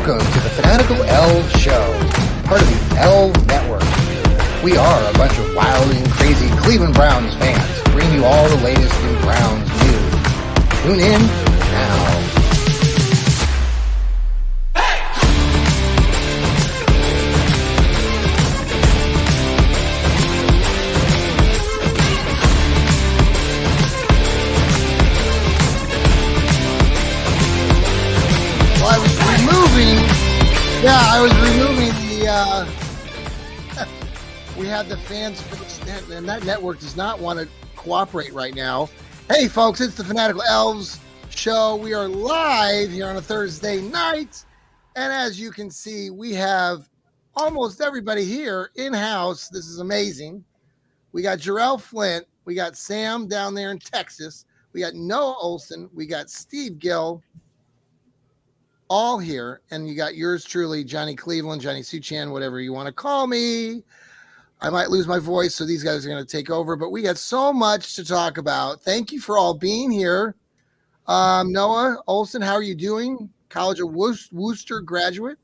Welcome to the Fanatical Elfz Show, part of the Elfz Network. We are a bunch of wild and crazy Cleveland Browns fans, bringing you all the latest in Browns news. Tune in now. I was removing the, we had the fans, and that network does not want to cooperate right now. Hey, folks, it's the Fanatical Elfz Show. We are live here on a Thursday night, and as you can see, we have almost everybody here in-house. This is amazing. We got Jarrell Flint. We got Sam down there in Texas. We got Noah Olson. We got Steve Gill. All here, and you got yours truly, Johnny Cleveland, Johnny Suchan, whatever you want to call me. I might lose my voice, so these guys are going to take over, but we got so much to talk about. Thank you for all being here. Noah Olson, how are you doing? College of Worcester graduate.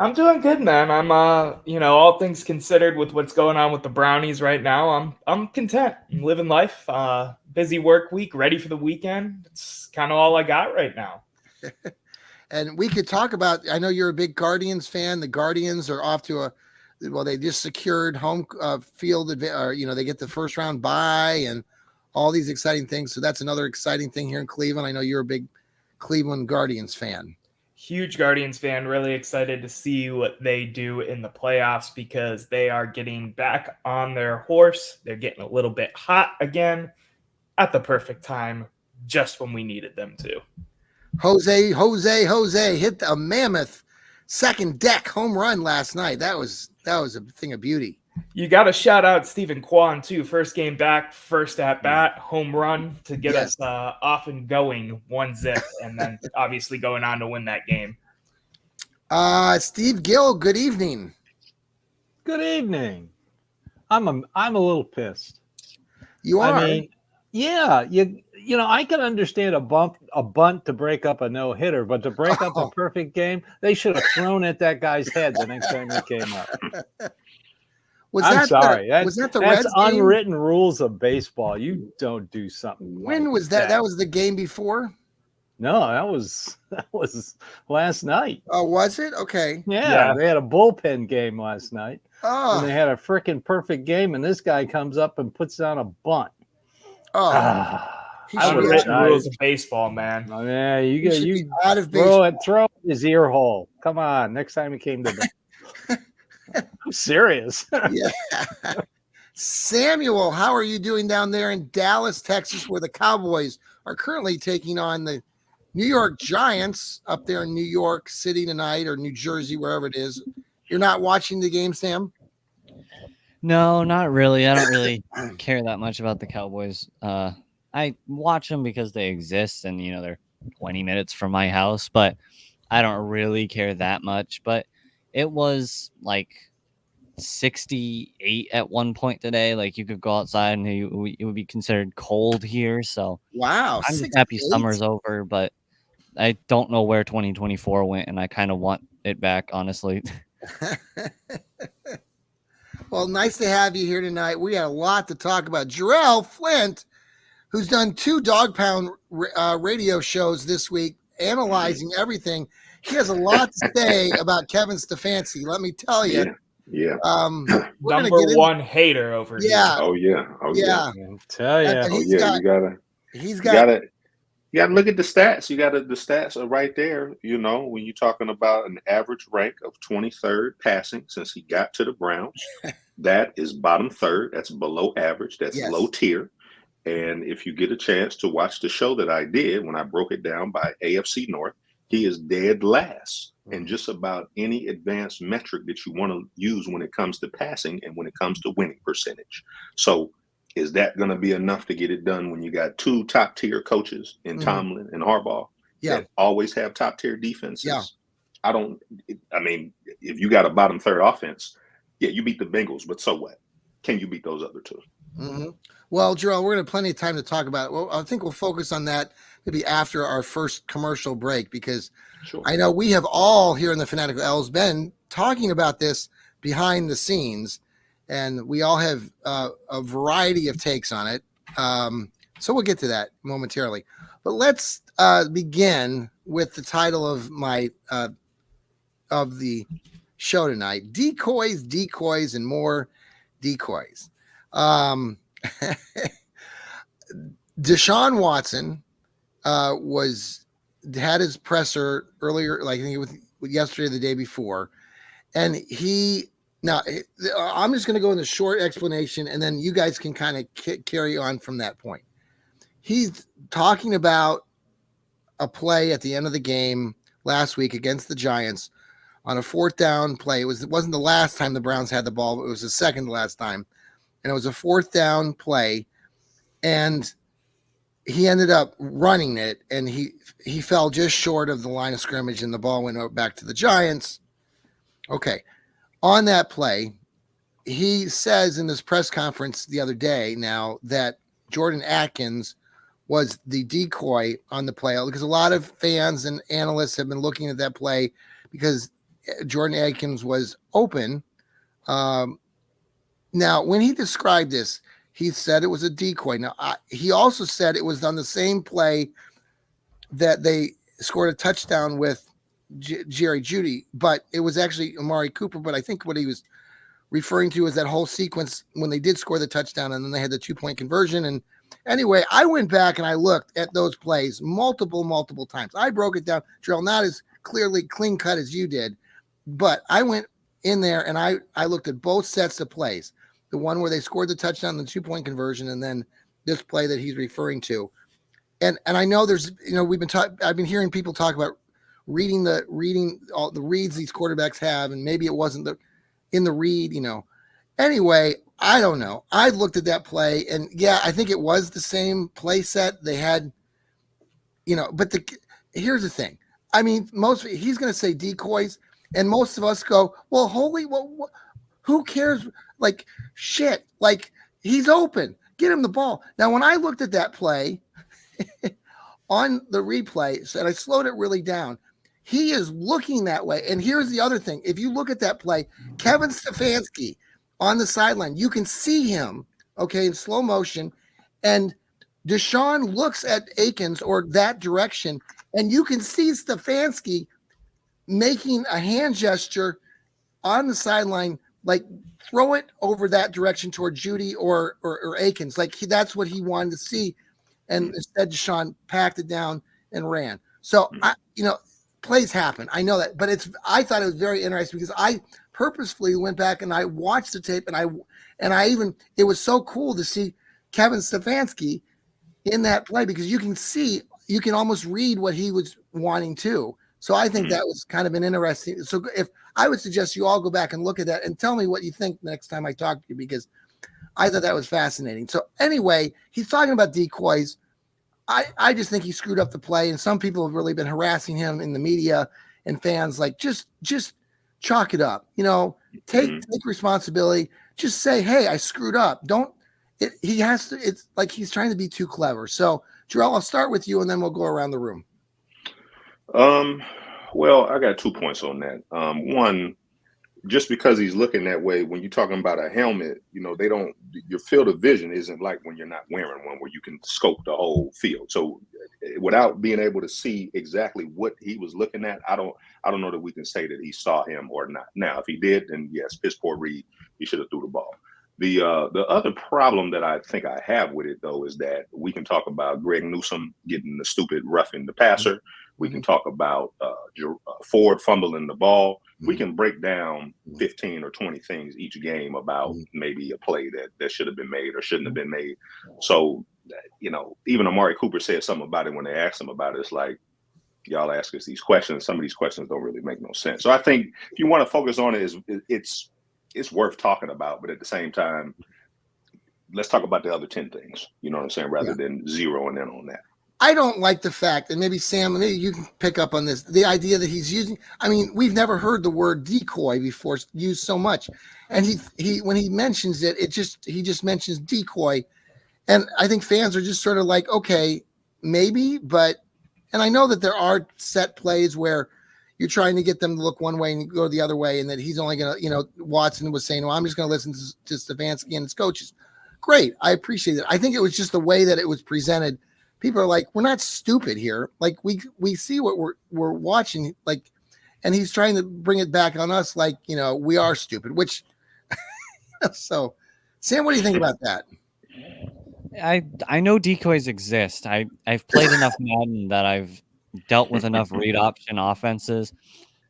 I'm doing good, man. I'm all things considered with what's going on with the Brownies right now, I'm content. I'm living life. Busy work week, ready for the weekend. It's kind of all I got right now. And we could talk about, I know you're a big Guardians fan. The Guardians are off to they just secured home field, they get the first round bye and all these exciting things. So that's another exciting thing here in Cleveland. I know you're a big Cleveland Guardians fan. Huge Guardians fan, really excited to see what they do in the playoffs because they are getting back on their horse. They're getting a little bit hot again at the perfect time, just when we needed them to. Jose hit a mammoth second deck home run last night. That was a thing of beauty. You got to shout out Stephen Kwan too. First game back, first at bat, home run to get us off and going 1-0, and then obviously going on to win that game. Steve Gill, good evening. Good evening. I'm a little pissed. You are. I mean, yeah, you know, I can understand a bunt to break up a no-hitter, but to break up a perfect game, they should have thrown at that guy's head the next time he came up. Was that Reds unwritten rules of baseball. You don't do something. When was that? That was the game before? No, that was last night. Oh, was it? Okay. Yeah, they had a bullpen game last night. Oh. And they had a freaking perfect game, and this guy comes up and puts down a bunt. Oh. Unwritten rules of baseball, man. Oh, yeah, you out of baseball. Throw it in his ear hole. Come on, next time he came to me. I'm serious. Yeah. Samuel, how are you doing down there in Dallas, Texas, where the Cowboys are currently taking on the New York Giants up there in New York City tonight, or New Jersey, wherever it is? You're not watching the game, Sam? No, not really. I don't really care that much about the Cowboys. I watch them because they exist and, they're 20 minutes from my house, but I don't really care that much. But it was like 68 at one point today. Like, you could go outside and it would be considered cold here. So wow, I'm just happy summer's over, but I don't know where 2024 went, and I kind of want it back, honestly. Well, nice to have you here tonight. We got a lot to talk about. Jarrell Flint, who's done 2 Dog Pound radio shows this week, analyzing everything. He has a lot to say about Kevin Stefanski. Let me tell you. Yeah. Number one hater over here. Oh yeah. I'll tell you. You gotta look at the stats. The stats are right there. When you're talking about an average rank of 23rd passing since he got to the Browns, that is bottom third. That's below average. That's low tier. And if you get a chance to watch the show that I did when I broke it down by AFC North, he is dead last in just about any advanced metric that you want to use when it comes to passing and when it comes to winning percentage. So is that going to be enough to get it done when you got 2 top tier coaches in Tomlin and Harbaugh that always have top tier defenses? Yeah. If you got a bottom third offense, you beat the Bengals, but so what? Can you beat those other 2? Mm-hmm. Well, Jarrell, we're going to have plenty of time to talk about it. Well, I think we'll focus on that maybe after our first commercial break, because Sure. I know we have all here in the Fanatical Elfz been talking about this behind the scenes, and we all have a variety of takes on it. So we'll get to that momentarily. But let's begin with the title of my of the show tonight: Decoys, Decoys, and More Decoys. Deshaun Watson had his presser earlier, like I think it was yesterday or the day before, and I'm just going to go in the short explanation, and then you guys can kind of carry on from that point. He's talking about a play at the end of the game last week against the Giants on a 4th down play. It wasn't the last time the Browns had the ball, but it was the second to last time, and it was a 4th down play, and he ended up running it, and he fell just short of the line of scrimmage, and the ball went back to the Giants. Okay. On that play, he says in this press conference the other day now that Jordan Atkins was the decoy on the play, because a lot of fans and analysts have been looking at that play because Jordan Atkins was open. Now, when he described this, he said it was a decoy. Now, he also said it was on the same play that they scored a touchdown with Jerry Jeudy, but it was actually Amari Cooper. But I think what he was referring to is that whole sequence when they did score the touchdown and then they had the 2-point conversion. And anyway, I went back and I looked at those plays multiple times. I broke it down, Jarrell, not as clean cut as you did, but I went in there and I looked at both sets of plays. The one where they scored the touchdown, the 2-point conversion, and then this play that he's referring to. And I know there's, I've been hearing people talk about reading all the reads these quarterbacks have, and maybe it wasn't in the read, Anyway, I don't know. I looked at that play, and yeah, I think it was the same play set they had, but here's the thing. I mean, he's going to say decoys, and most of us go, well, who cares? Like, shit, like, he's open. Get him the ball. Now, when I looked at that play on the replay, and I slowed it really down, he is looking that way. And here's the other thing. If you look at that play, Kevin Stefanski on the sideline, you can see him, in slow motion, and Deshaun looks at Akins or that direction, and you can see Stefanski making a hand gesture on the sideline, like throw it over that direction toward Jeudy or Akins. Like that's what he wanted to see. And instead, Deshaun packed it down and ran. So, plays happen. I know that, but I thought it was very interesting because I purposefully went back and I watched the tape, and it was so cool to see Kevin Stefanski in that play because you can almost read what he was wanting to. So I think that was kind of an interesting. So if I would suggest you all go back and look at that and tell me what you think next time I talk to you, because I thought that was fascinating. So anyway, he's talking about decoys. I just think he screwed up the play, and some people have really been harassing him in the media and fans, like just chalk it up, take responsibility. Just say, hey, I screwed up. It's like he's trying to be too clever. So Jarrell, I'll start with you and then we'll go around the room. Well, I got 2 points on that. One, just because he's looking that way, when you're talking about a helmet, your field of vision isn't like when you're not wearing one where you can scope the whole field. So without being able to see exactly what he was looking at, I don't know that we can say that he saw him or not. Now, if he did, then yes, piss poor read, he should have threw the ball. The other problem that I think I have with it, though, is that we can talk about Greg Newsome getting the stupid roughing the passer. We can talk about Ford fumbling the ball. We can break down 15 or 20 things each game about maybe a play that should have been made or shouldn't have been made. So, even Amari Cooper said something about it when they asked him about it. It's like, y'all ask us these questions. Some of these questions don't really make no sense. So I think if you want to focus on it, it's worth talking about. But at the same time, let's talk about the other 10 things, you know what I'm saying, rather than zeroing in on that. I don't like the fact, and maybe Sam, maybe you can pick up on this, the idea that he's using, we've never heard the word decoy before used so much. And he when he mentions it, he just mentions decoy. And I think fans are just sort of like, okay, maybe, but and I know that there are set plays where you're trying to get them to look one way and go the other way, and that he's only going to, Watson was saying, well, I'm just going to listen to Stefanski and his coaches. Great. I appreciate it. I think it was just the way that it was presented. People are like, we're not stupid here. Like we see what we're watching, like, and he's trying to bring it back on us. Like, we are stupid, which, so Sam, what do you think about that? I know decoys exist. I've played enough Madden that I've dealt with enough read option offenses,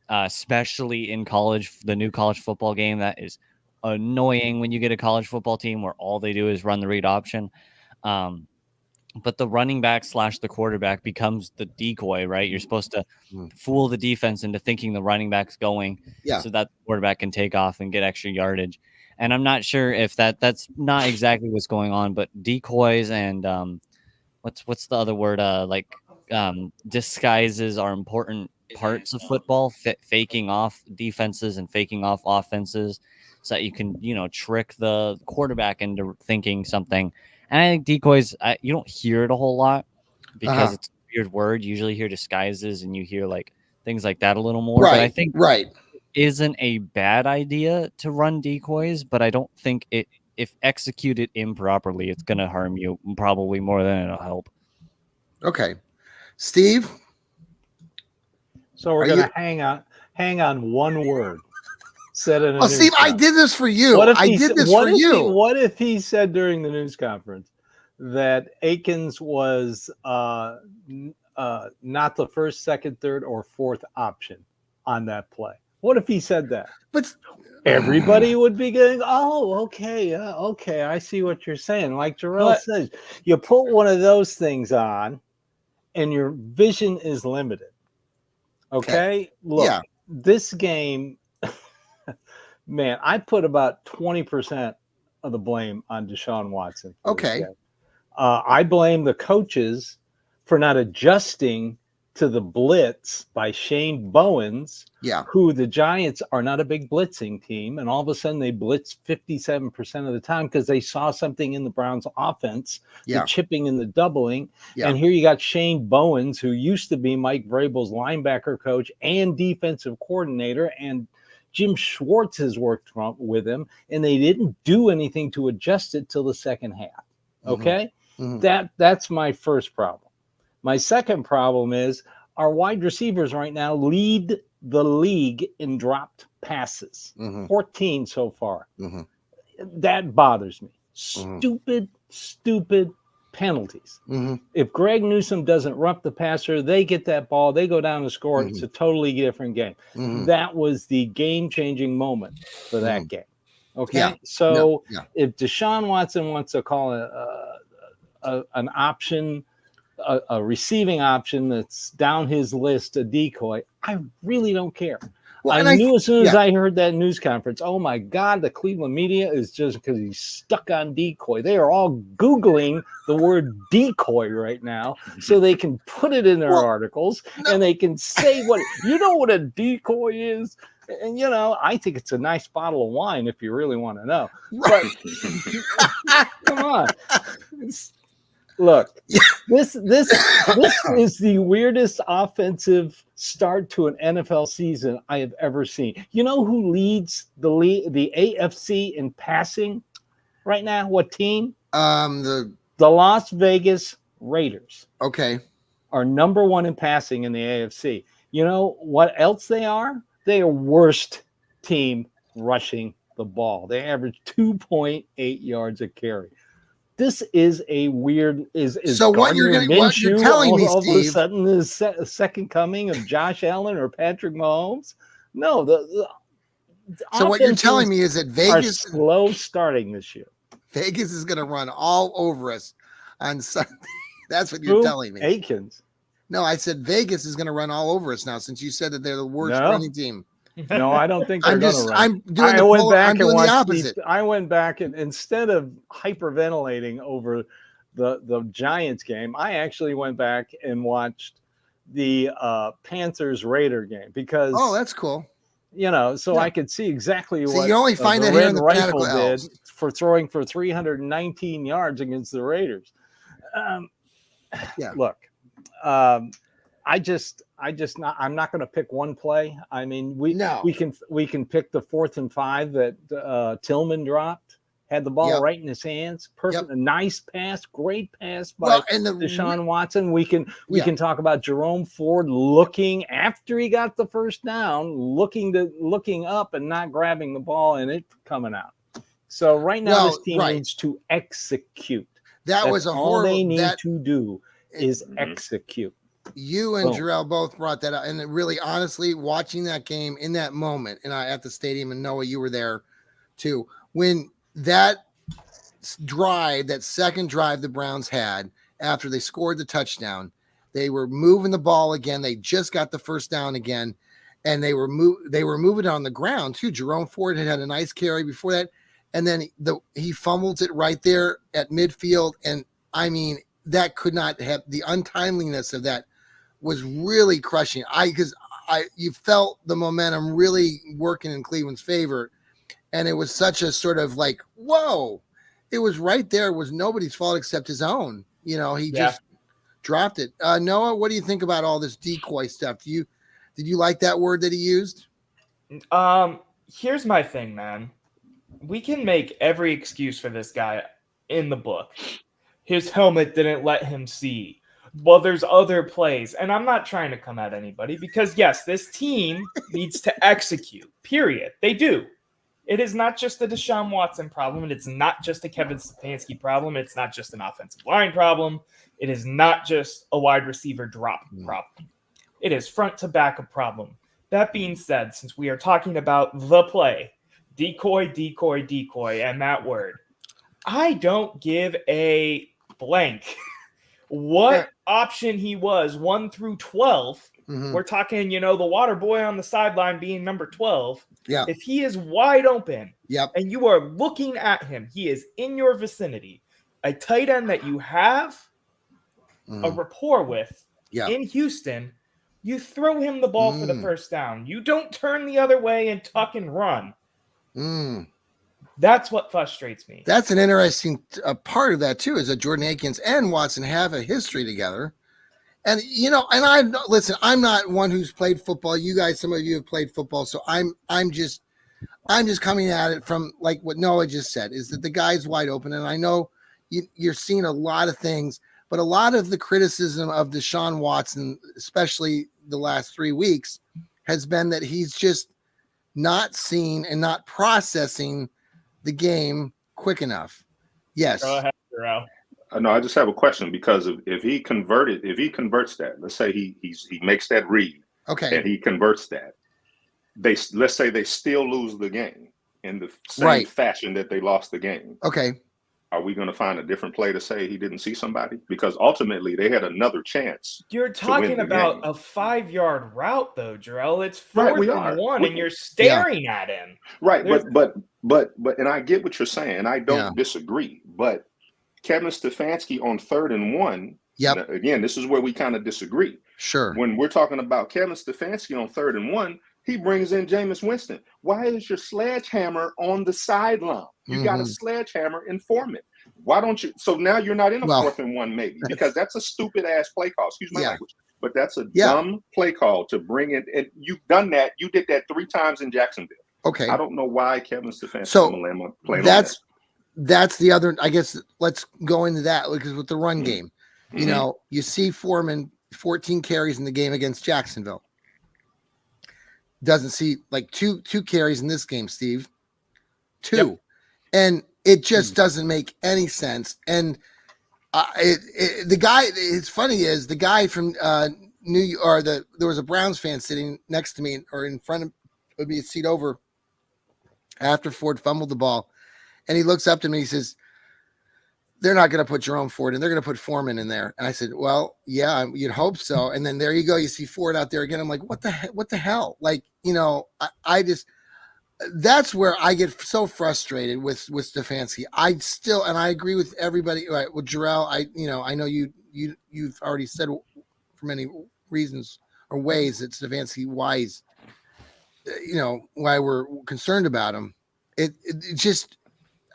especially in college, the new college football game. That is annoying when you get a college football team where all they do is run the read option. But the running back / the quarterback becomes the decoy, right? You're supposed to fool the defense into thinking the running back's going so that the quarterback can take off and get extra yardage. And I'm not sure if that's not exactly what's going on, but decoys and what's the other word? Disguises are important parts of football, faking off defenses and faking off offenses so that you can, trick the quarterback into thinking something. And I think decoys, you don't hear it a whole lot because it's a weird word. You usually hear disguises and you hear like things like that a little more. Right. But I think it isn't a bad idea to run decoys, but I don't think if executed improperly, it's going to harm you probably more than it'll help. Okay. Steve? So we're going to hang on one word. Said in a Steve, I did this for you. What if he said during the news conference that Akins was not the first, second, third, or fourth option on that play? What if he said that? But everybody would be going, oh, okay, I see what you're saying. Like Jarrell says, you put one of those things on and your vision is limited. Okay? Look, this game, man, I put about 20% of the blame on Deshaun Watson. Okay. I blame the coaches for not adjusting to the blitz by Shane Bowens, who the Giants are not a big blitzing team. And all of a sudden they blitz 57% of the time because they saw something in the Browns offense, the chipping and the doubling. And here you got Shane Bowens, who used to be Mike Vrabel's linebacker coach and defensive coordinator, and Jim Schwartz has worked with him, and they didn't do anything to adjust it till the second half. Okay? That's my first problem. My second problem is our wide receivers right now lead the league in dropped passes, 14 so far. That bothers me. Stupid penalties. If Greg Newsome doesn't rump the passer, they get that ball, they go down and score. It's a totally different game. That was the game-changing moment for that game. Okay? If Deshaun Watson wants to call an option, a receiving option that's down his list, a decoy, I really don't care. Well, I knew as soon as I heard that news conference, oh my God, the Cleveland media is just because he's stuck on decoy. They are all Googling the word decoy right now so they can put it in their articles and they can say what a decoy is. And I think it's a nice bottle of wine if you really want to know. But come on. Look, this is the weirdest offensive start to an NFL season I have ever seen. You know who leads the AFC in passing right now? What team? The Las Vegas Raiders. Okay. Are number one in passing in the AFC. You know what else they are? They are worst team rushing the ball. They average 2.8 yards a carry. This is a weird. So what you're telling me, all Steve, of a sudden the second coming of Josh Allen or Patrick Mahomes? No, so what you're telling me is that Vegas are slow starting this year. Vegas is going to run all over us on Sunday. That's what you're telling me. Akins. No, I said Vegas is going to run all over us now since you said that they're the worst running team. No, I don't think they're going to run. I went back and watched the opposite. I went back and instead of hyperventilating over the Giants game, I actually went back and watched the Panthers-Raider game because that's cool. I could see exactly what you only find the that Red in the Rifle did for throwing for 319 yards against the Raiders. Look, I'm not going to pick one play. I mean, we can pick the 4th and 5 that Tillman dropped, had the ball right in his hands. Perfect, a nice pass, great pass by Deshaun Watson. We can talk about Jerome Ford looking after he got the first down, looking up and not grabbing the ball and it coming out. So right now this team needs to execute. That's all they need to do is execute. You and Jarrell both brought that up, and really, honestly, watching that game in that moment, and at the stadium, and Noah, you were there too. When that drive, that second drive, the Browns had after they scored the touchdown, they were moving the ball again. They just got the first down again, and they were moving on the ground too. Jerome Ford had a nice carry before that, and then he fumbled it right there at midfield, and I mean that could not have the untimeliness of that. Was really crushing. You felt the momentum really working in Cleveland's favor, and it was such a sort of like, whoa! It was right there. It was nobody's fault except his own. He just dropped it. Noah, what do you think about all this decoy stuff? Did you like that word that he used? Here's my thing, man. We can make every excuse for this guy in the book. His helmet didn't let him see. Well, there's other plays, and I'm not trying to come at anybody because, yes, this team needs to execute, period. They do. It is not just a Deshaun Watson problem, and it's not just a Kevin Stefanski problem. It's not just an offensive line problem. It is not just a wide receiver drop problem. It is front to back a problem. That being said, since we are talking about the play, decoy, and that word, I don't give a blank what option he was 1 through 12. We're talking, the water boy on the sideline being number 12. Yeah. If he is wide open and you are looking at him, he is in your vicinity. A tight end that you have a rapport with in Houston, you throw him the ball for the first down. You don't turn the other way and tuck and run. That's what frustrates me. That's an interesting part of that too, is that Jordan Akins and Watson have a history together. And, I'm not one who's played football. You guys, some of you have played football. So I'm just coming at it from like what Noah just said, is that the guy's wide open. And I know you're seeing a lot of things, but a lot of the criticism of Deshaun Watson, especially the last 3 weeks, has been that he's just not seeing and not processing the game quick enough. Yes. Go ahead, Darrell. No, I just have a question, because if he converts that, let's say he makes that read, and he converts that, let's say they still lose the game in the same fashion that they lost the game. Okay. Are we going to find a different play to say he didn't see somebody? Because ultimately they had another chance. You're talking about a 5-yard route, though, Jarrell. It's 4th and 1, and you're staring at him. Right, but and I get what you're saying, and I don't disagree. But Kevin Stefanski on 3rd and 1. Yep. Again, this is where we kind of disagree. Sure. When we're talking about Kevin Stefanski on 3rd and 1, he brings in Jameis Winston. Why is your sledgehammer on the sideline? You got a sledgehammer in Foreman. Why don't you? So now you're not in a 4th and 1, maybe, because that's a stupid ass play call. Excuse my language, but that's a dumb play call to bring in. And you've done that. You did that 3 times in Jacksonville. Okay. I don't know why Kevin Stefanski. So that's the other. I guess let's go into that, because with the run game, you see Foreman 14 carries in the game against Jacksonville. Doesn't see like two carries in this game, Steve. 2. And it just doesn't make any sense. And the guy, it's funny is the guy from New York, or there was a Browns fan sitting next to me or in front of me, a seat over, after Ford fumbled the ball, and he looks up to me, he says, they're not going to put Jerome Ford in. They're going to put Foreman in there. And I said, well, yeah, you'd hope so. And then there you go. You see Ford out there again. I'm like, what the hell? Like, I just, that's where I get so frustrated with Stefanski. And I agree with everybody. Right, with Jarrell, I know you've already said for many reasons or ways that Stefanski wise, why we're concerned about him. It just,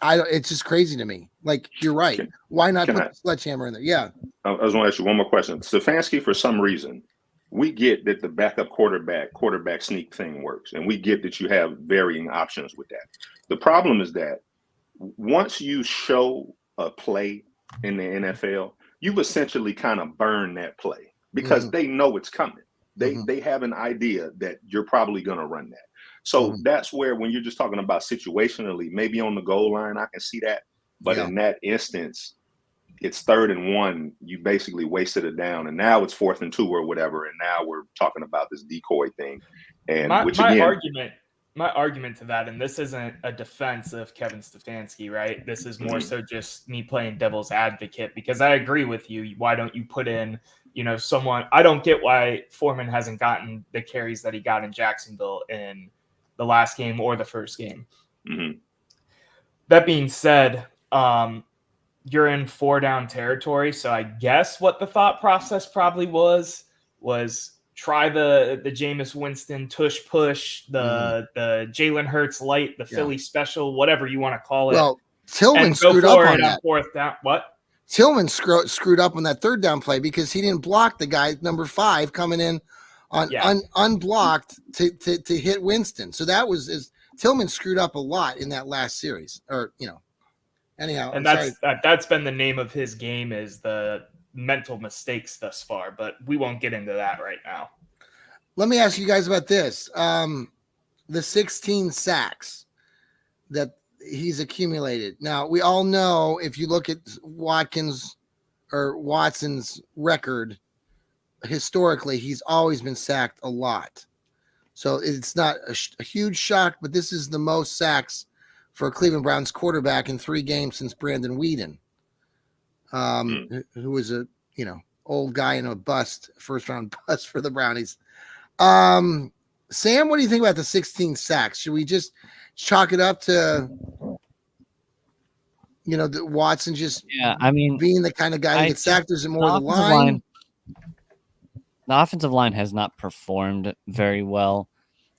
It's just crazy to me. Like, you're right. Why not put the sledgehammer in there? Yeah. I was going to ask you one more question. Stefanski, for some reason, we get that the backup quarterback sneak thing works, and we get that you have varying options with that. The problem is that once you show a play in the NFL, you've essentially kind of burned that play because they know it's coming. They have an idea that you're probably going to run that. So that's where, when you're just talking about situationally, maybe on the goal line, I can see that. But in that instance, it's 3rd and 1. You basically wasted it down, and now it's 4th and 2 or whatever. And now we're talking about this decoy thing. And my argument to that, and this isn't a defense of Kevin Stefanski, right? This is more so just me playing devil's advocate, because I agree with you. Why don't you put in, someone? I don't get why Foreman hasn't gotten the carries that he got in Jacksonville in the last game or the first game. That being said, you're in 4-down territory. So I guess what the thought process probably was try the Jameis Winston tush push, the Jalen Hurts light, the Philly special, whatever you want to call it. Well, Tillman screwed up on that. 4th down. What? Tillman screwed up on that 3rd down play because he didn't block the guy, number 5, coming in on unblocked to hit Winston. So that was Tillman screwed up a lot in that last series, anyhow. And that's been the name of his game, is the mental mistakes thus far, but we won't get into that right now. Let me ask you guys about this. The 16 sacks that he's accumulated. Now, we all know, if you look at Watson's record, historically, he's always been sacked a lot. So it's not a huge shock, but this is the most sacks for a Cleveland Browns quarterback in 3 games since Brandon Weeden, who was a old guy in a first-round bust for the Brownies. Sam, what do you think about the 16 sacks? Should we just chalk it up to Watson just being the kind of guy that gets sacked? Is it more the line? The offensive line has not performed very well.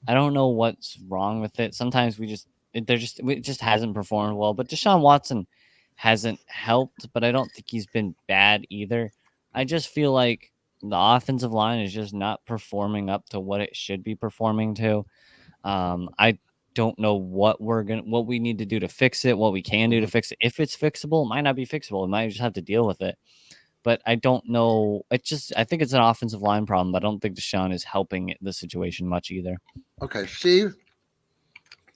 I don't know what's wrong with it. Sometimes it just hasn't performed well. But Deshaun Watson hasn't helped, but I don't think he's been bad either. I just feel like the offensive line is just not performing up to what it should be performing to. I don't know what we need to do to fix it, what we can do to fix it. If it's fixable, it might not be fixable. We might just have to deal with it. But I don't know. I think it's an offensive line problem. But I don't think Deshaun is helping the situation much either. Okay, Steve.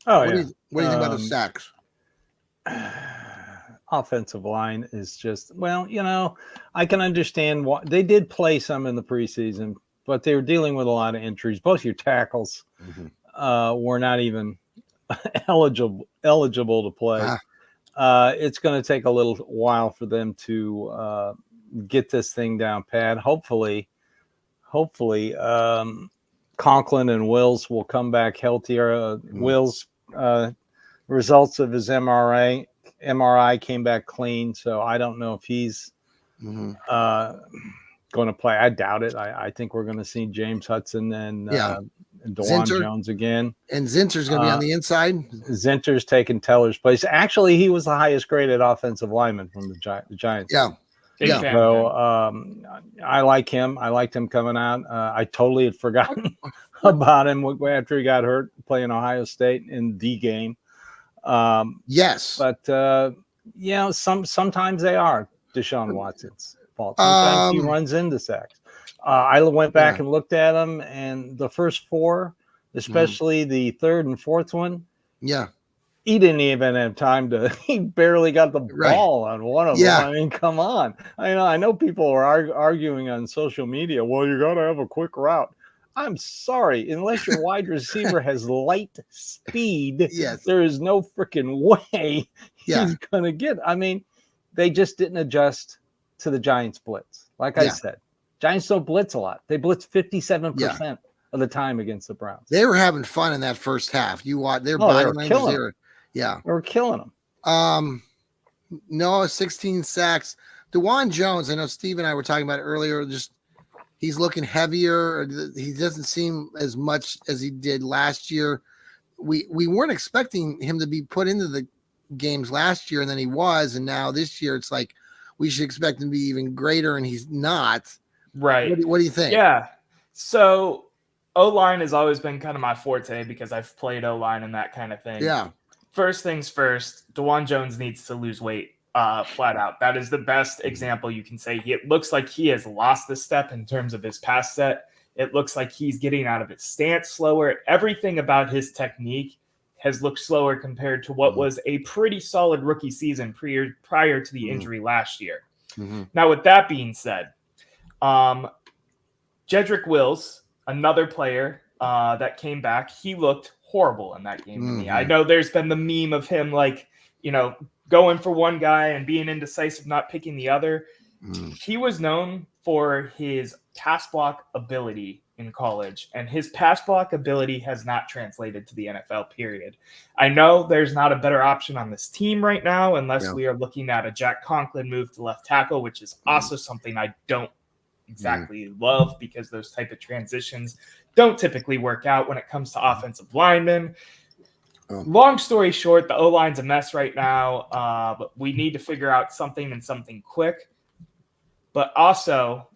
What do you think about the sacks? Offensive line is just, I can understand why they did play some in the preseason, but they were dealing with a lot of injuries. Both your tackles were not even eligible to play. It's going to take a little while for them to get this thing down pat. Hopefully Conklin and Wills will come back healthier. Wills results of his MRI came back clean, so I don't know if he's going to play. I doubt it. I think we're going to see James Hudson and DeJuan Jones again. And Zinter's going to be on the inside. Zinter's taking Teller's place. Actually, he was the highest graded offensive lineman from the Giants. So I like him. I liked him coming out. I totally had forgotten about him after he got hurt playing Ohio State in the game. Yes, but sometimes they are Deshaun Watson's fault. Sometimes he runs into sacks. I went back and looked at him, and the first 4, especially the 3rd and 4th one, he didn't even have time to. He barely got the ball on one of them. I mean, come on. I know people are arguing on social media. Well, you got to have a quick route. I'm sorry, unless your wide receiver has light speed, there is no freaking way he's going to get. I mean, they just didn't adjust to the Giants blitz. Like I said, Giants don't blitz a lot. They blitz 57% of the time against the Browns. They were having fun in that first half. You watch their body language. They were killing them. No, 16 sacks. DeJuan Jones, I know Steve and I were talking about it earlier, just he's looking heavier. He doesn't seem as much as he did last year. We weren't expecting him to be put into the games last year than he was, and now this year it's like we should expect him to be even greater, and he's not. Right. What do you think? Yeah. So O-line has always been kind of my forte because I've played O-line and that kind of thing. Yeah. First things first, DeJuan Jones needs to lose weight flat out. That is the best example you can say. It looks like he has lost a step in terms of his pass set. It looks like he's getting out of his stance slower. Everything about his technique has looked slower compared to what was a pretty solid rookie season prior to the injury last year. Now, with that being said, Jedrick Wills, another player that came back, he looked horrible in that game to me. I know there's been the meme of him going for one guy and being indecisive, not picking the other. He was known for his pass block ability in college, and his pass block ability has not translated to the NFL, period. I know there's not a better option on this team right now unless we are looking at a Jack Conklin move to left tackle, which is also something I don't exactly love because those type of transitions don't typically work out when it comes to offensive linemen. Long story short, the O-line's a mess right now, but we need to figure out something quick. But also,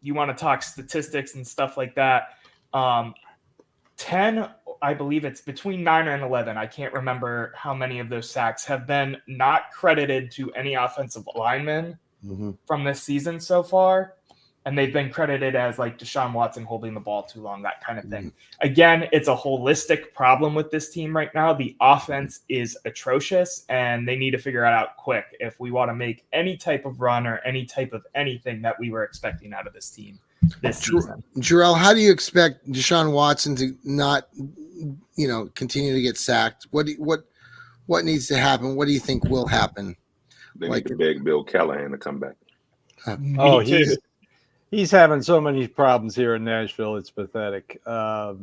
you want to talk statistics and stuff like that. 10, I believe it's between 9 and 11. I can't remember how many of those sacks have been not credited to any offensive linemen from this season so far. And they've been credited as like Deshaun Watson holding the ball too long, that kind of thing. Again, it's a holistic problem with this team right now. The offense is atrocious, and they need to figure it out quick if we want to make any type of run or any type of anything that we were expecting out of this team this season. Jarrell, how do you expect Deshaun Watson to not, continue to get sacked? What needs to happen? What do you think will happen? They need to beg Bill Callahan to come back. He's having so many problems here in Nashville. It's pathetic. Will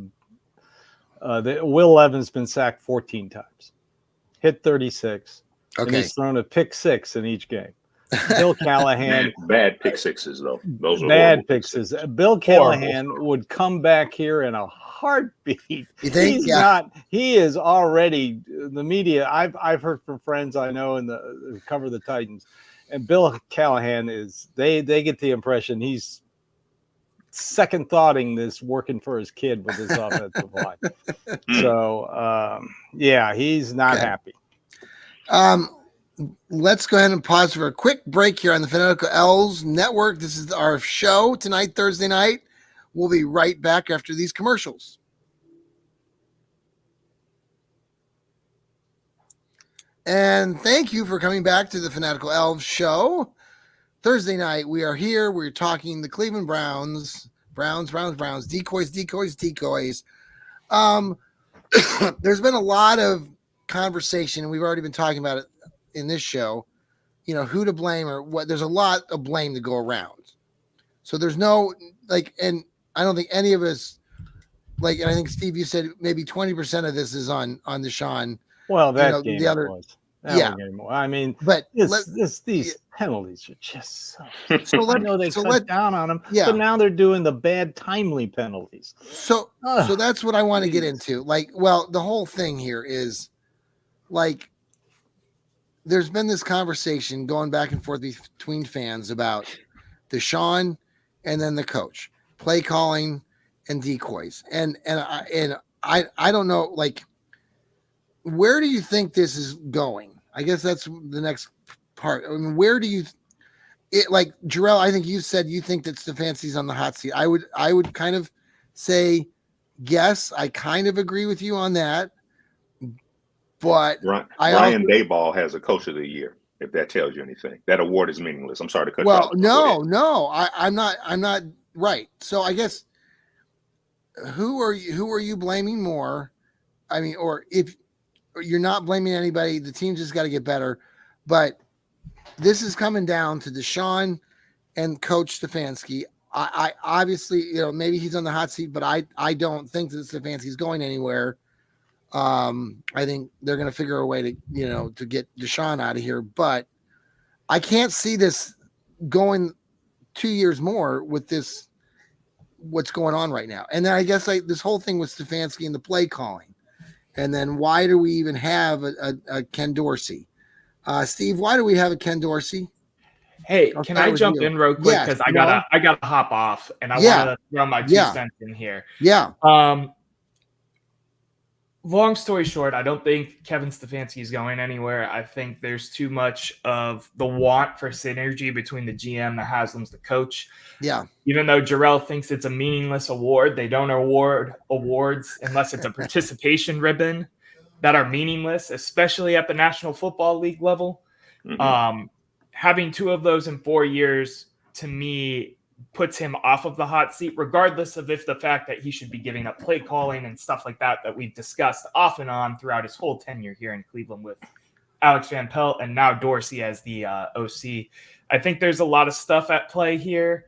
Levin's been sacked 14 times, hit 36, and he's thrown a pick 6 in each game. Bill Callahan. Bad pick sixes, though. Those are bad pick sixes. Bill Callahan would come back here in a heartbeat. You think? He is already the media. I've heard from friends I know who cover the Titans. And Bill Callahan they get the impression he's second thoughting this working for his kid with his offensive line. So, he's not happy. Let's go ahead and pause for a quick break here on the Fanatical Elfz Network. This is our show tonight, Thursday night. We'll be right back after these commercials. And thank you for coming back to the Fanatical Elfz Show. Thursday night, we are here. We're talking the Cleveland Browns. Decoys. There's been a lot of conversation, and we've already been talking about it in this show. Who to blame or what. There's a lot of blame to go around. So there's no, and I don't think any of us, and I think, Steve, you said maybe 20% of this is on Deshaun. Well, that game the other, was. I mean, but these penalties are just so. I know they cut down on them, but now they're doing the bad timely penalties. So that's what I want to get into. The whole thing here is there's been this conversation going back and forth between fans about Deshaun and then the coach, play calling and decoys, and I don't know, where do you think this is going? I guess that's the next part. I mean, where do you Jarrell, I think you said you think that Stefanski's on the hot seat. I would kind of say yes. I kind of agree with you on that. But Brian Daboll has a coach of the year, if that tells you anything. That award is meaningless. I'm sorry to cut you off. No, I'm not right. So I guess who are you blaming more? I mean, or if you're not blaming anybody, the team just got to get better. But this is coming down to Deshaun and Coach Stefanski. I obviously, maybe he's on the hot seat, but I don't think that Stefanski's going anywhere. I think they're going to figure a way to get Deshaun out of here. But I can't see this going 2 years more with this, what's going on right now. And then I guess this whole thing with Stefanski and the play calling. And then why do we even have a Ken Dorsey? Steve, why do we have a Ken Dorsey? Hey, can I jump in real quick? Because I gotta hop off and I want to throw my 2 cents in here. Yeah. Long story short, I don't think Kevin Stefanski is going anywhere. I think there's too much of the want for synergy between the GM, the Haslam's, the coach. Yeah. Even though Jarrell thinks it's a meaningless award, they don't award awards unless it's a participation ribbon that are meaningless, especially at the National Football League level. Mm-hmm. Having 2 of those in 4 years, to me, puts him off of the hot seat, regardless of if the fact that he should be giving up play calling and stuff like that we've discussed off and on throughout his whole tenure here in Cleveland with Alex Van Pelt and now Dorsey as the OC. I think there's a lot of stuff at play here.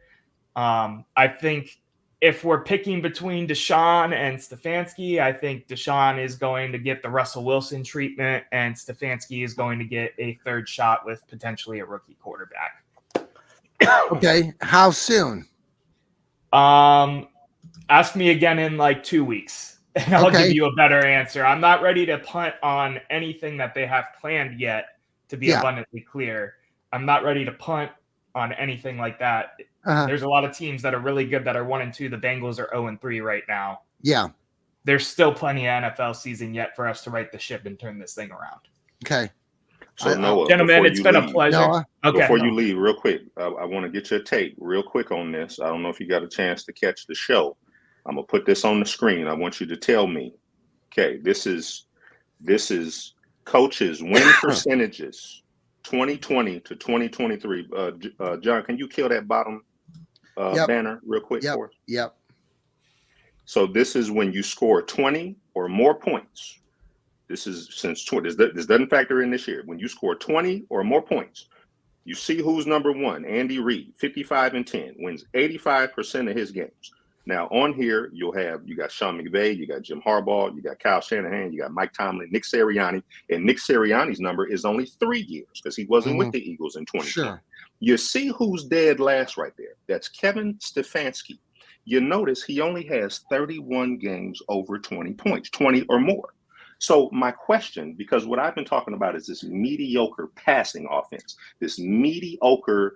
I think if we're picking between Deshaun and Stefanski, I think Deshaun is going to get the Russell Wilson treatment and Stefanski is going to get a 3rd shot with potentially a rookie quarterback. Okay. How soon? Ask me again in like 2 weeks and I'll give you a better answer. I'm not ready to punt on anything that they have planned yet, to be abundantly clear. I'm not ready to punt on anything like that. There's a lot of teams that are really good that are 1-2. The Bengals are 0-3 right now. Yeah. There's still plenty of NFL season yet for us to right the ship and turn this thing around. Okay. So Noah, gentlemen, it's been a pleasure. Noah? Okay. Before you leave, real quick, I want to get your take real quick on this. I don't know if you got a chance to catch the show. I'm gonna put this on the screen. I want you to tell me. Okay, this is coaches' win percentages, 2020 to 2023. John, can you kill that bottom banner real quick for us? Yep. So this is when you score 20 or more points. This is since 20. This doesn't factor in this year. When you score 20 or more points, you see who's number 1. Andy Reid, 55-10, wins 85% of his games. Now on here, you got Sean McVay, you got Jim Harbaugh, you got Kyle Shanahan, you got Mike Tomlin, Nick Sirianni, and Nick Sirianni's number is only 3 years because he wasn't with the Eagles in 2020. Sure. You see who's dead last right there. That's Kevin Stefanski. You notice he only has 31 games over 20 points, 20 or more. So my question, because what I've been talking about is this mediocre passing offense, this mediocre,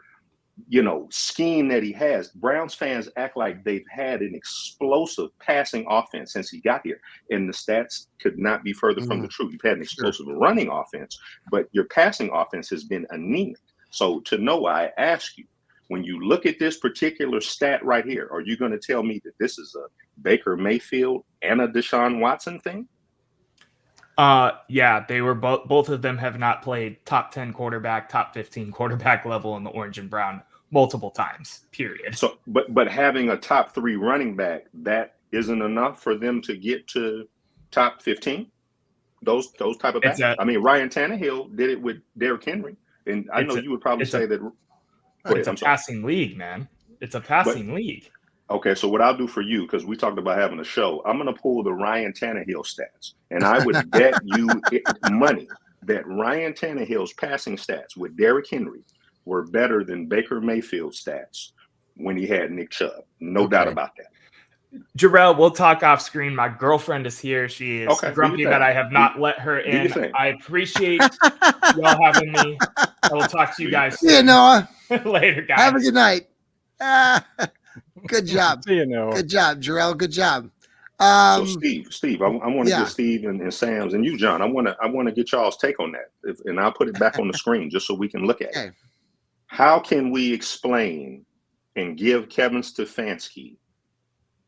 scheme that he has. Browns fans act like they've had an explosive passing offense since he got here. And the stats could not be further from the truth. You've had an explosive running offense, but your passing offense has been anemic. So to Noah, I ask you, when you look at this particular stat right here, are you going to tell me that this is a Baker Mayfield and a Deshaun Watson thing? Yeah, they were both of them have not played top 10 quarterback, top 15 quarterback level in the orange and brown multiple times, period. So, but having a top 3 running back, that isn't enough for them to get to top 15. Those type of backs. Ryan Tannehill did it with Derrick Henry, and I know you would probably say that. It's a passing league, man. It's a passing league. Okay, so what I'll do for you, because we talked about having a show, I'm going to pull the Ryan Tannehill stats, and I would bet you money that Ryan Tannehill's passing stats with Derrick Henry were better than Baker Mayfield's stats when he had Nick Chubb. No doubt about that. Jarrell, we'll talk off screen. My girlfriend is here. She is grumpy that I have not let her in. I appreciate y'all having me. I will talk to you guys soon. See you, Noah. Later, guys. Have a good night. Good job. See you, Noah. Good job, Jarrell. Good job. So Steve, I want to get Steve and Sam's and you, John. I want to get y'all's take on that, and I'll put it back on the screen just so we can look at it. How can we explain and give Kevin Stefanski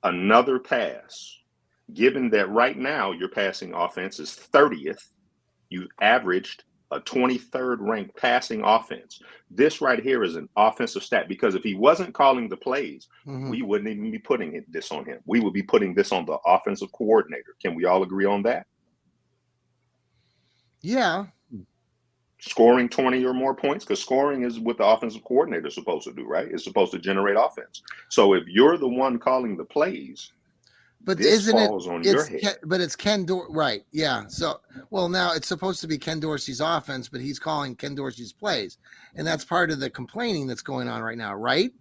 another pass, given that right now your passing offense is 30th? You've averaged a 23rd ranked passing offense. This right here is an offensive stat, because if he wasn't calling the plays, we wouldn't even be putting this on him. We would be putting this on the offensive coordinator. Can we all agree on that? Yeah. Scoring 20 or more points, because scoring is what the offensive coordinator is supposed to do, right? It's supposed to generate offense. So if you're the one calling the plays, but this isn't falls on your head. But it's Ken right? Yeah. So, now it's supposed to be Ken Dorsey's offense, but he's calling Ken Dorsey's plays, and that's part of the complaining that's going on right now, right?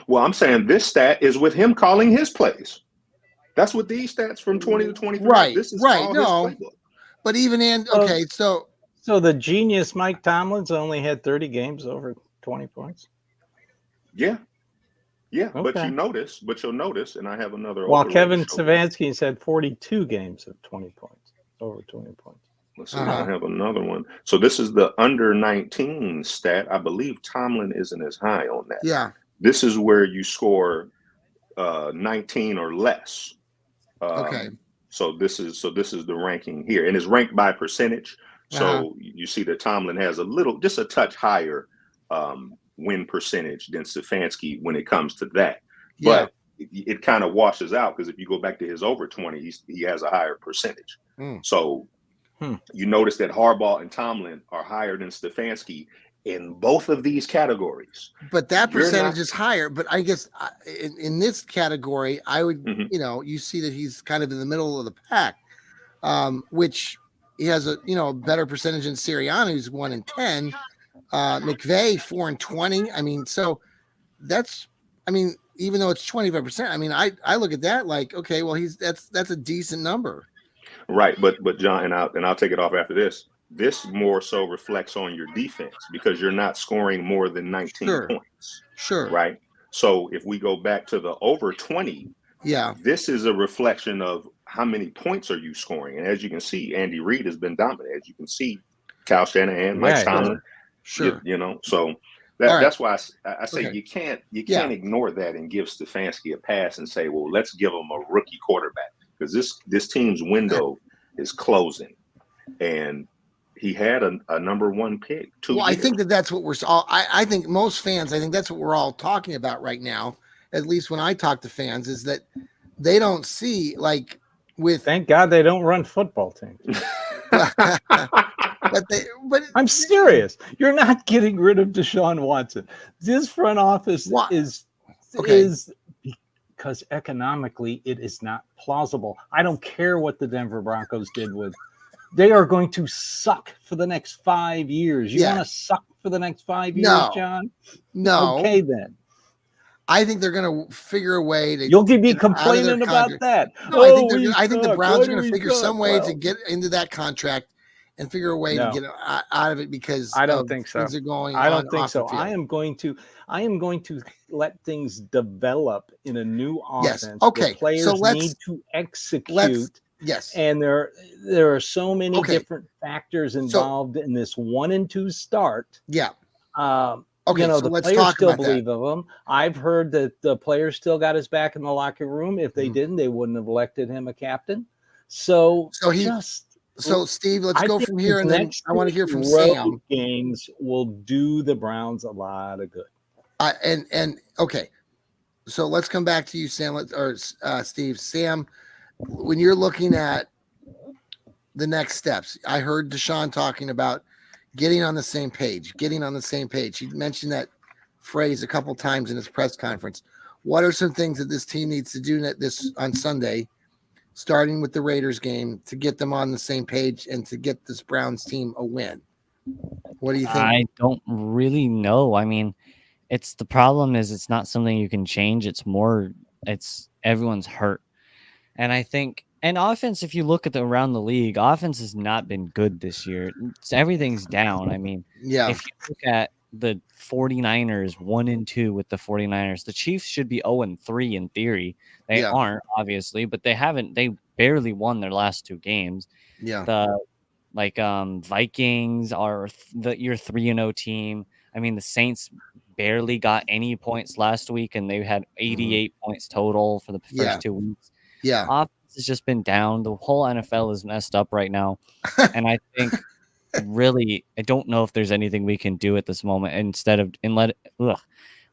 Well, I'm saying this stat is with him calling his plays. That's what these stats from 20 to 23. Right. This is Right. all No. his playbook. But even okay, so the genius Mike Tomlin's only had 30 games over 20 points. Yeah. Yeah. Okay. But you'll notice, and I have another. While Kevin Stefanski's had 42 games of 20 points, over 20 points. Let's see if I have another one. So this is the under 19 stat. I believe Tomlin isn't as high on that. Yeah. This is where you score 19 or less. Okay. So this is the ranking here, and it's ranked by percentage. So you see that Tomlin has just a touch higher win percentage than Stefanski when it comes to that. Yeah. But it kind of washes out, because if you go back to his over 20, he has a higher percentage. So you notice that Harbaugh and Tomlin are higher than Stefanski in both of these categories. But that percentage is higher. But I guess in this category, I would, you see that he's kind of in the middle of the pack, which he has a better percentage than Sirianni, who's 1-10. McVay 4-20. I mean, so even though it's 25%, I mean, I look at that like, okay, well, that's a decent number. Right, but John, and I'll take it off after this. This more so reflects on your defense, because you're not scoring more than 19 points. Sure. Right. So if we go back to the over 20, this is a reflection of how many points are you scoring. And as you can see, Andy Reid has been dominant. As you can see, Kyle Shanahan, Mike Tomlin. Sure. So that's why I say you can't ignore that and give Stefanski a pass and say, well, let's give him a rookie quarterback, because this team's window is closing, and he had a number one pick. I think that's what we're all. I think most fans. I think that's what we're all talking about right now. At least when I talk to fans, is that they don't see like with. Thank God they don't run football teams. But I'm serious. You're not getting rid of Deshaun Watson. This front office is because economically it is not plausible. I don't care what the Denver Broncos did with. They are going to suck for the next 5 years. You want to suck for the next 5 years, John? No. Okay, then. I think they're going to figure a way to. You'll be complaining about that. No, I think the Browns are going to figure some way to get into that contract and figure a way to get out of it, because I don't think so. Things are going. I don't think so. I am going to let things develop in a new offense. Yes. Okay. The players need to execute. Yes. And there are so many different factors involved in this 1-2 start. Yeah. Okay, so the let's players talk still about believe that. of him. I've heard that the players still got his back in the locker room. If they didn't, they wouldn't have elected him a captain. So Steve, let's go from here, and then I want to hear from Sam. Games will do the Browns a lot of good. And okay, so let's come back to you, Sam, or Steve. Sam, when you're looking at the next steps, I heard Deshaun talking about getting on the same page. He mentioned that phrase a couple times in his press conference. What are some things that this team needs to do on Sunday, starting with the Raiders game, to get them on the same page and to get this Browns team a win? What do you think? I don't really know. I mean, it's not something you can change. It's everyone's hurt. And I think, and offense, if you look at around the league, offense has not been good this year. Everything's down. I mean, if you look at the 49ers 1-2 with the 49ers, the Chiefs should be 0-3 in theory. They aren't, obviously, but they barely won their last two games. The Vikings are your 3-0 team. I mean, the Saints barely got any points last week, and they had 88 points total for the first 2 weeks. Offense has just been down. The whole NFL is messed up right now. And I think really, I don't know if there's anything we can do at this moment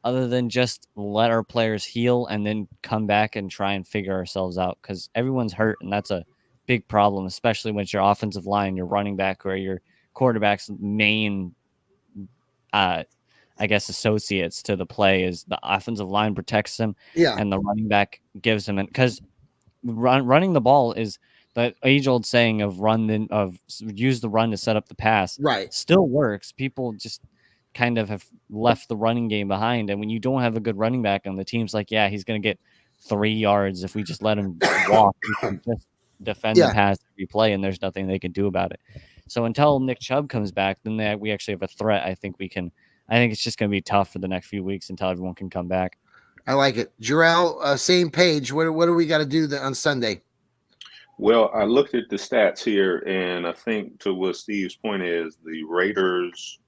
other than just let our players heal and then come back and try and figure ourselves out, because everyone's hurt, and that's a big problem, especially when it's your offensive line, your running back, or your quarterback's main associates to the play is the offensive line protects them, and the running back gives them, because running the ball is the age-old saying of use the run to set up the pass. Right, still works. People just kind of have left the running game behind, and when you don't have a good running back on the team's like, he's going to get 3 yards. If we just let them walk, we can just defend the pass every play, and there's nothing they can do about it. So until Nick Chubb comes back, then we actually have a threat. I think it's just going to be tough for the next few weeks until everyone can come back. I like it. Jarrell, same page. What do we got to do on Sunday? Well, I looked at the stats here, and I think to what Steve's point is, the Raiders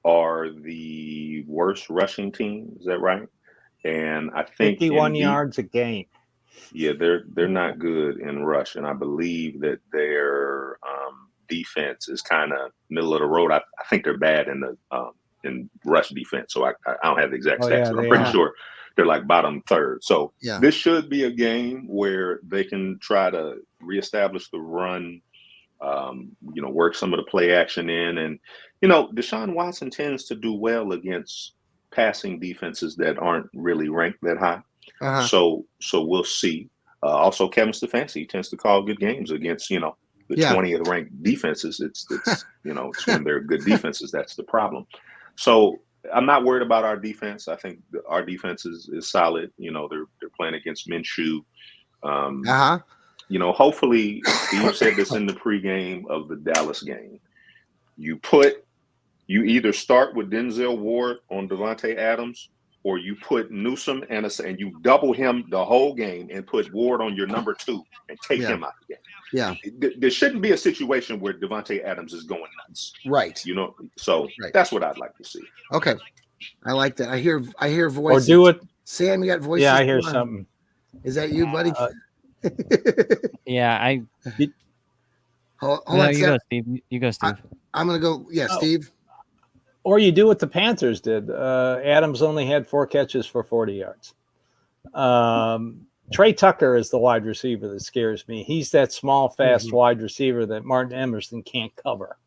are the worst rushing team. Is that right? And I think 51 yards a game. Yeah, they're not good in rush, and I believe that their defense is kind of middle of the road. I think they're bad in the in rush defense. So I don't have the exact stats, but I'm pretty sure they're like bottom third. So this should be a game where they can try to reestablish the run, work some of the play action in. And, Deshaun Watson tends to do well against passing defenses that aren't really ranked that high. So we'll see. Also, Kevin Stefanski tends to call good games against, the 20th ranked defenses. It's it's when they're good defenses, that's the problem. So I'm not worried about our defense. I think our defense is solid. They're playing against Minshew. Hopefully, Steve said this in the pregame of the Dallas game. You either start with Denzel Ward on Devontae Adams, or you put Newsome and you double him the whole game and put Ward on your number 2 and take him out the game. Yeah. There shouldn't be a situation where Devontae Adams is going nuts. Right. So that's what I'd like to see. Okay. I like that. I hear voices. Or do it. Sam, you got voices? Yeah, I hear something. Is that you, buddy? Yeah, Hold on, you go, Steve. You go, Steve. I'm going to go. Yeah, Steve. Or you do what the Panthers did. Adams only had 4 catches for 40 yards. Trey Tucker is the wide receiver that scares me. He's that small, fast wide receiver that Martin Emerson can't cover.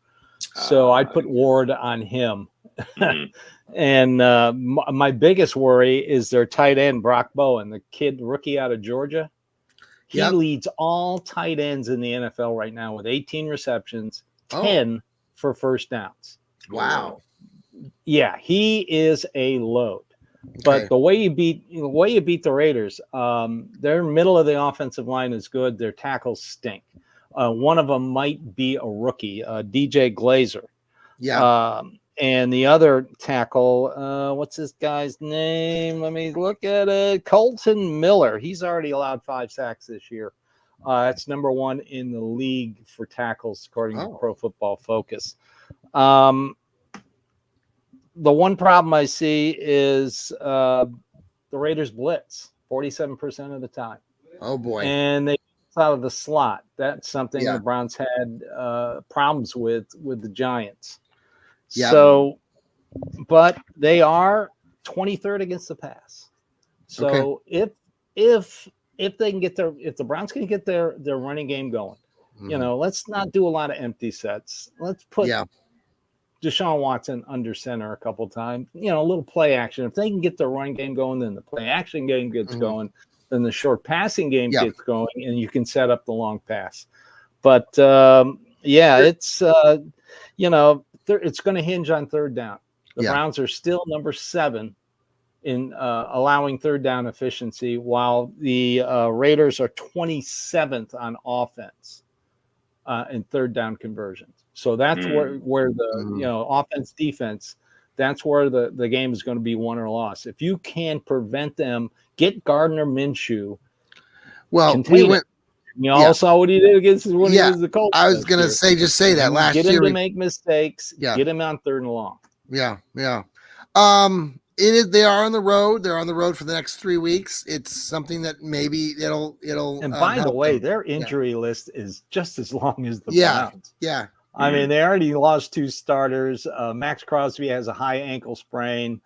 So I'd put Ward on him. And my biggest worry is their tight end, Brock Bowen, the rookie out of Georgia. He leads all tight ends in the NFL right now with 18 receptions, 10 for first downs. Wow. Yeah, he is a load. But the way you beat the Raiders, their middle of the offensive line is good. Their tackles stink. One of them might be a rookie, DJ Glazer. Yeah. And the other tackle, what's this guy's name? Let me look at it. Colton Miller. He's already allowed 5 sacks this year. That's number 1 in the league for tackles, according to Pro Football Focus. The one problem I see is the Raiders blitz 47% of the time. Oh, boy. And they out of the slot. That's something the Browns had problems with the Giants. Yeah. So, but they are 23rd against the pass. So if they can get if the Browns can get their running game going, let's not do a lot of empty sets. Let's put Deshaun Watson under center a couple times, a little play action. If they can get the run game going, then the play action game gets going, then the short passing game gets going, and you can set up the long pass. But it's it's going to hinge on third down. The Browns are still number 7 in allowing third down efficiency, while the Raiders are 27th on offense in third down conversions. So that's where the offense defense, that's where the game is going to be won or lost. If you can prevent them, get Gardner Minshew. Well, we went. You all saw what he did against when he was the Colts. I was going to say that last year. Get him to make mistakes. Get him on 3rd and long. Yeah. It is. They are on the road. They're on the road for the next 3 weeks. It's something that maybe it'll. And by the way, their injury list is just as long as the Browns. Yeah. I mean, they already lost 2 starters. Max Crosby has a high ankle sprain.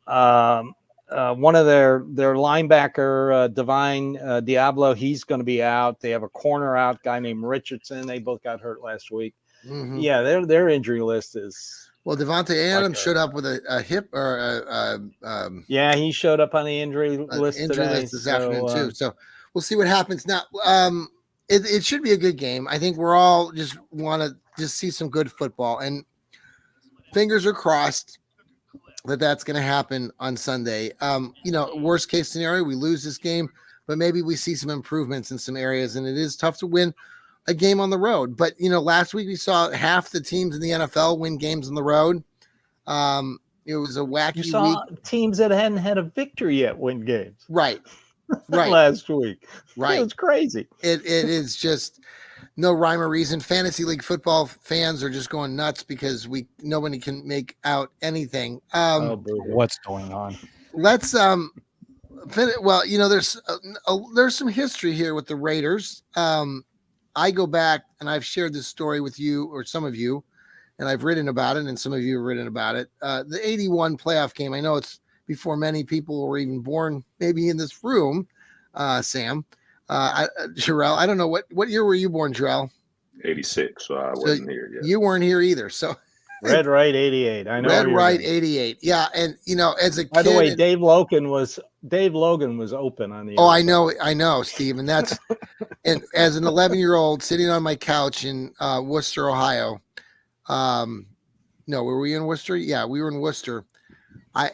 One of their linebacker, Divine Diablo, he's going to be out. They have a corner out, guy named Richardson. They both got hurt last week. Yeah, their injury list is. Well, Devontae Adams showed up with a hip or he showed up on the injury list today. This afternoon too. So we'll see what happens now. It should be a good game. I think we're all just want to just see some good football, and fingers are crossed that's going to happen on Sunday. Worst case scenario, we lose this game. but maybe we see some improvements in some areas, and it is tough to win a game on the road. But last week we saw half the teams in the NFL win games on the road. It was a wacky You saw week. Teams that hadn't had a victory yet win games. Right. Last week. Right. It was crazy. It is just no rhyme or reason. Fantasy league football fans are just going nuts because nobody can make out anything. What's going on? Let's well, there's some history here with the Raiders. I go back and I've shared this story with you or some of you, and I've written about it, and some of you have written about it. The 81 playoff game. I know it's before many people were even born, maybe in this room. Sam, Jarrell, I don't know what year were you born, Jarrell? 86, so I wasn't here yet. You weren't here either, so. Red Right 88. I know. Red Right 88. Yeah, and as a kid. By the way, Dave Logan was open on the. Oh, I know, Steve, and that's and as an 11-year-old sitting on my couch in Worcester, Ohio. No, were we in Worcester? Yeah, we were in Worcester.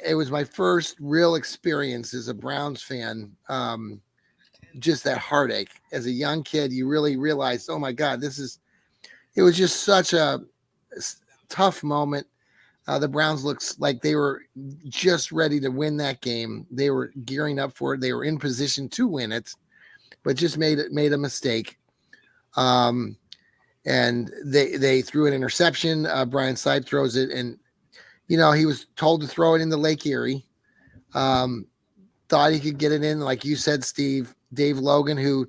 It was my first real experience as a Browns fan. Just that heartache as a young kid, you really realized, oh my God, it was just such a tough moment. The Browns looked like they were just ready to win that game. They were gearing up for it. They were in position to win it, but just made a mistake. And they threw an interception. Brian Sipe throws it, and he was told to throw it into Lake Erie. Thought he could get it in, like you said, Steve. Dave Logan, who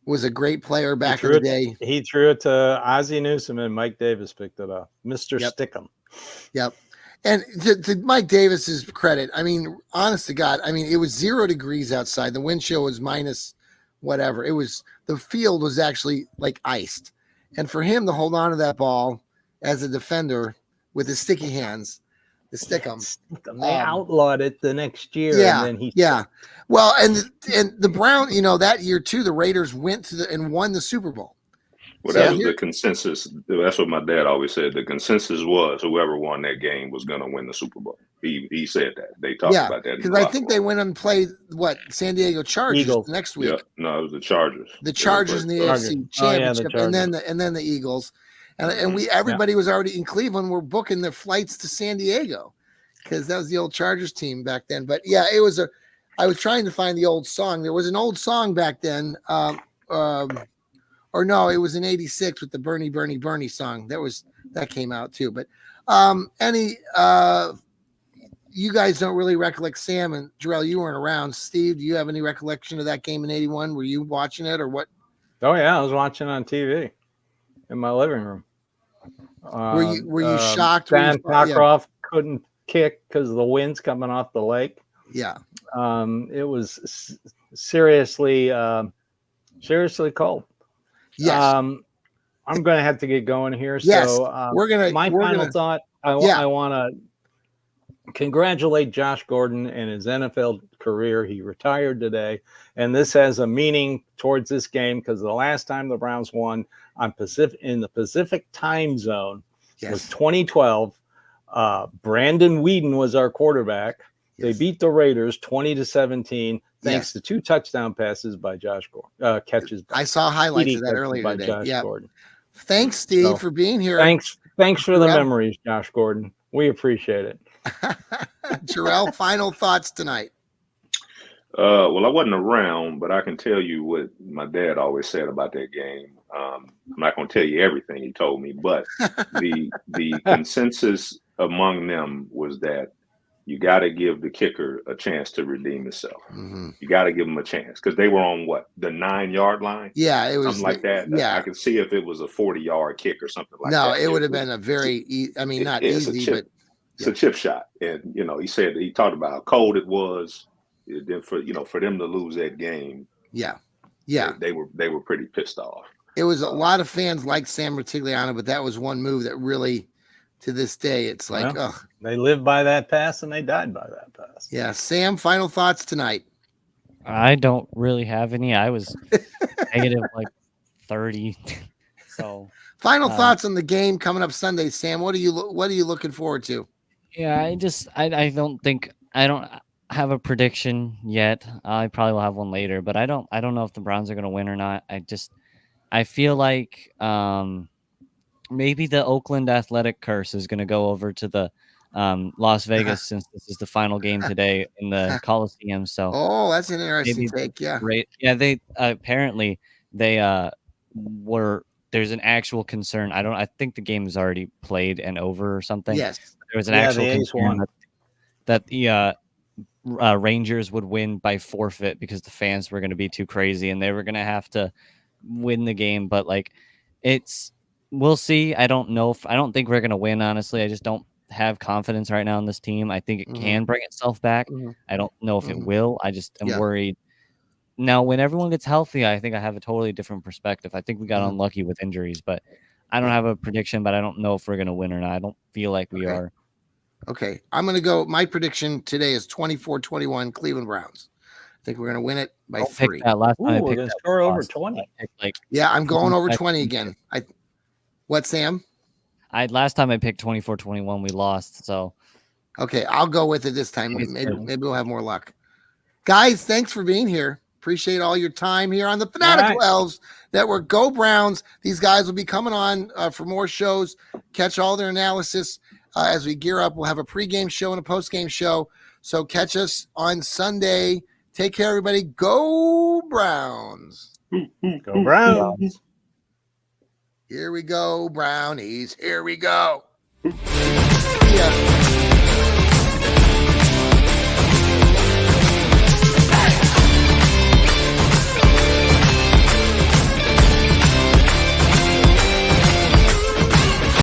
was a great player back in the day. He threw it to Ozzie Newsome, and Mike Davis picked it up. Mr. Stickum. Yep. And to Mike Davis's credit, I mean, honest to God, I mean, it was 0 degrees outside. The wind chill was minus whatever. The field was actually like iced. And for him to hold on to that ball as a defender with his sticky hands, the Stickum. They outlawed it the next year. Yeah. And then Well, and the Brown, that year too, the Raiders went and won the Super Bowl. Well, that was the consensus. That's what my dad always said. The consensus was whoever won that game was going to win the Super Bowl. He said that. They talked about that. Because I think they went and played San Diego Chargers next week. Yeah. No, it was the Chargers. The Chargers in the AFC Championship, and then the Eagles, and everybody was already in Cleveland. We're booking their flights to San Diego because that was the old Chargers team back then. But yeah, it was I was trying to find the old song. There was an old song back then. Or no, it was in '86 with the Bernie, Bernie, Bernie song. That came out too. But you guys don't really recollect Sam and Jarrell. You weren't around. Steve, do you have any recollection of that game in '81? Were you watching it or what? Oh yeah, I was watching on TV in my living room. Were you shocked? Dan Cockcroft couldn't kick because the wind's coming off the lake. Yeah. It was seriously cold. Yes. I'm going to have to get going here. Yes. So my final thought, I want to congratulate Josh Gordon and his NFL career. He retired today, and this has a meaning towards this game because the last time the Browns won in the Pacific time zone was 2012. Brandon Weeden was our quarterback. They beat the Raiders 20-17 thanks to 2 touchdown passes by Josh Gordon. Catches. I saw highlights of that earlier today. Josh Gordon. Thanks, Steve, for being here. Thanks for the memories, Josh Gordon. We appreciate it. Jarrell, final thoughts tonight. Well, I wasn't around, but I can tell you what my dad always said about that game. I'm not going to tell you everything he told me, but the consensus among them was that you got to give the kicker a chance to redeem himself. Mm-hmm. You got to give him a chance because they were on the 9-yard line? Yeah, it was something like that. Yeah, I could see if it was a 40-yard kick or something like that. No, it would have been a very, not easy, but it's a chip shot. And he talked about how cold it was. Then for them to lose that game, they were pretty pissed off. It was a lot of fans like Sam Rutigliano, but that was one move that really. To this day, it's like, they lived by that pass and they died by that pass. Yeah. Sam, final thoughts tonight. I don't really have any. I was negative 30. So final thoughts on the game coming up Sunday, Sam. What are you looking forward to? Yeah, I have a prediction yet. I probably will have one later, but I don't know if the Browns are going to win or not. I feel like maybe the Oakland Athletic curse is going to go over to the Las Vegas since this is the final game today in the Coliseum. So that's an interesting take. Yeah. Right. Yeah. They apparently they were. There's an actual concern. I think the game is already played and over or something. Yes. There was an actual concern that the Rangers would win by forfeit because the fans were going to be too crazy and they were going to have to win the game. But like, we'll see. I don't think we're going to win. Honestly, I just don't have confidence right now in this team. I think it can bring itself back. I don't know if it will. I just am worried. Now, when everyone gets healthy, I think I have a totally different perspective. I think we got unlucky with injuries, but I don't have a prediction, but I don't know if we're going to win or not. I don't feel like we are. Okay. I'm going to go. My prediction today is 24-21 Cleveland Browns. I think we're going to win it by 3. That last time I picked that score over 20. I'm going over 20 again. What, Sam? Last time I picked 24-21, we lost. So, okay, I'll go with it this time. Maybe we'll have more luck. Guys, thanks for being here. Appreciate all your time here on the Fanatical Elfz Network. Go Browns. These guys will be coming on for more shows. Catch all their analysis as we gear up. We'll have a pregame show and a postgame show. So catch us on Sunday. Take care, everybody. Go Browns. Go Browns. Here we go, Brownies. Here we go. Yeah.